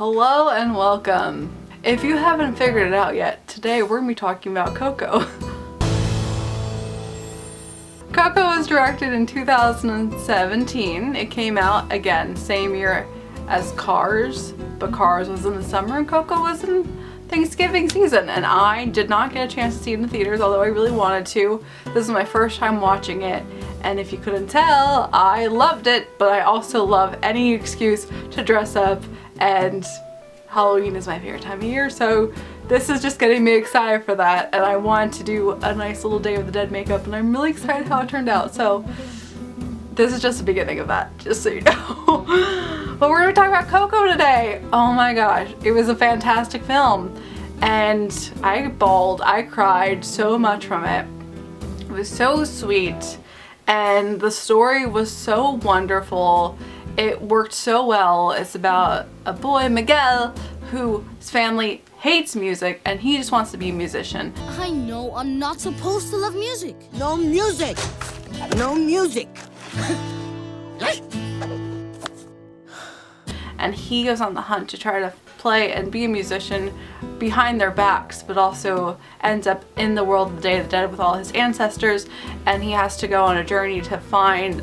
Hello and welcome. If you haven't figured it out yet, today we're going to be talking about Coco. Coco was directed in 2017. It came out, again, same year as Cars, but Cars was in the summer and Coco was in Thanksgiving season, and I did not get a chance to see it in the theaters, although I really wanted to. This is my first time watching it, and if you couldn't tell, I loved it, but I also love any excuse to dress up, and Halloween is my favorite time of year, so this is just getting me excited for that, and I wanted to do a nice little Day of the Dead makeup, and I'm really excited how it turned out, so this is just the beginning of that, just so you know. But we're going to talk about Coco today. Oh my gosh, it was a fantastic film, and I bawled, I cried so much from it. It was so sweet, and the story was so wonderful. It worked so well. It's about a boy, Miguel, whose family hates music and he just wants to be a musician. I know I'm not supposed to love music. No music! No music! And he goes on the hunt to try to play and be a musician behind their backs, but also ends up in the world of the Day of the Dead with all his ancestors, and he has to go on a journey to find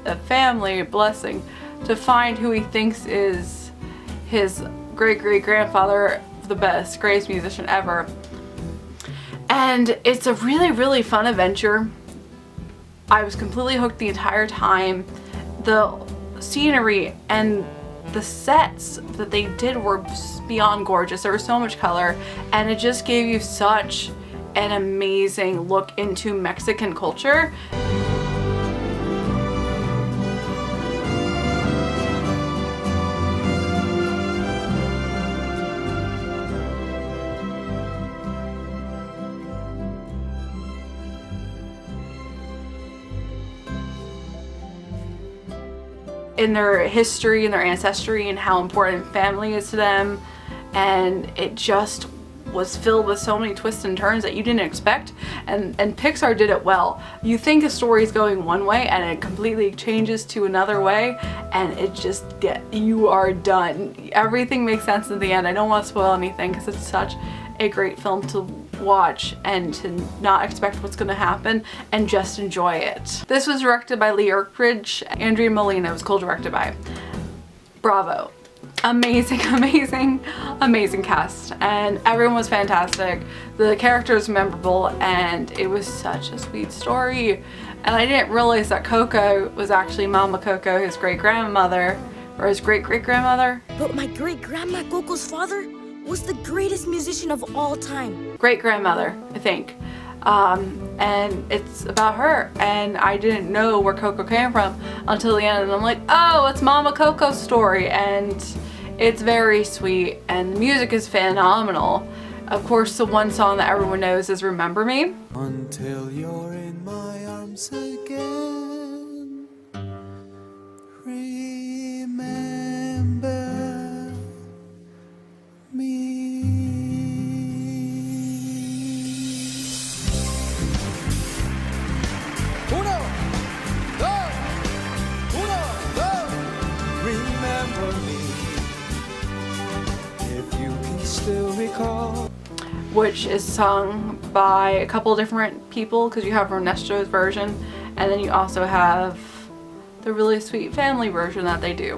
a family blessing, to find who he thinks is his great-great-grandfather, the best, greatest musician ever. And it's a really fun adventure. I was completely hooked the entire time. The scenery and the sets that they did were beyond gorgeous. There was so much color, and it just gave you such an amazing look into Mexican culture. In their history and their ancestry and how important family is to them, and it just was filled with so many twists and turns that you didn't expect, and Pixar did it well. You think a story is going one way and it completely changes to another way, and it just you are done. Everything makes sense in the end. I don't want to spoil anything because it's such a great film to watch and to not expect what's going to happen and just enjoy it. This was directed by Lee Erkridge. Andrea Molina was co-directed by. Bravo. Amazing cast, and everyone was fantastic. The characters were memorable, and it was such a sweet story. And I didn't realize that Coco was actually Mama Coco, his great-grandmother, or his great-great-grandmother. But my great-grandma Coco's father was the greatest musician of all time. Great-grandmother, I think. And it's about her, and I didn't know where Coco came from until the end, and I'm like, oh, it's Mama Coco's story, and it's very sweet, and the music is phenomenal. Of course, the one song that everyone knows is Remember Me. Until you're in my arms again, remember me. Remember me, if you can still recall. Which is sung by a couple different people, because you have Ernesto's version, and then you also have the really sweet family version that they do.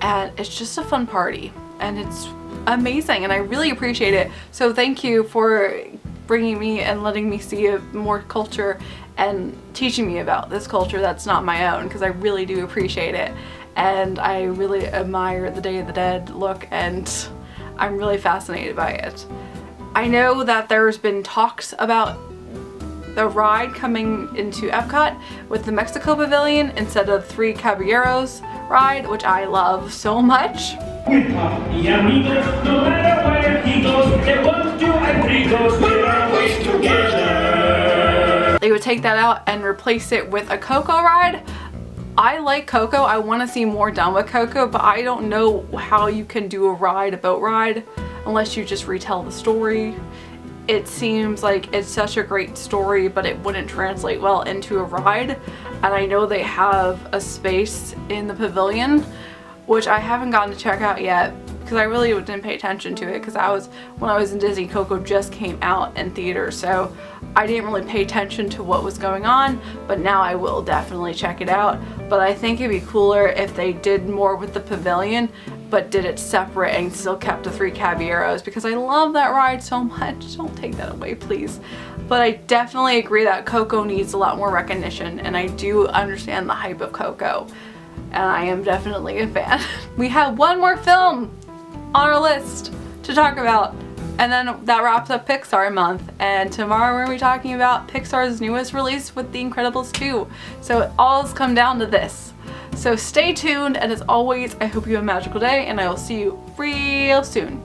And it's just a fun party, and it's amazing, and I really appreciate it. So thank you for bringing me and letting me see more culture and teaching me about this culture that's not my own, because I really do appreciate it. And I really admire the Day of the Dead look, and I'm really fascinated by it. I know that there's been talks about the ride coming into Epcot with the Mexico Pavilion instead of Three Caballeros ride, which I love so much. With Puffy amigos, no matter where he goes, they won't do amigos, we're always together. They would take that out and replace it with a Coco ride. I like Coco. I want to see more done with Coco, but I don't know how you can do a boat ride, unless you just retell the story. It seems like it's such a great story, but it wouldn't translate well into a ride. And I know they have a space in the pavilion which I haven't gotten to check out yet, because I really didn't pay attention to it because when I was in Disney, Coco just came out in theaters, so I didn't really pay attention to what was going on, but now I will definitely check it out. But I think it'd be cooler if they did more with the pavilion, but did it separate and still kept the 3 Caballeros, because I love that ride so much. Don't take that away, please. But I definitely agree that Coco needs a lot more recognition, and I do understand the hype of Coco, and I am definitely a fan. We have one more film on our list to talk about, and then that wraps up Pixar month. And tomorrow we're going to be talking about Pixar's newest release with The Incredibles 2. So it all has come down to this. So stay tuned, and as always, I hope you have a magical day, and I will see you real soon.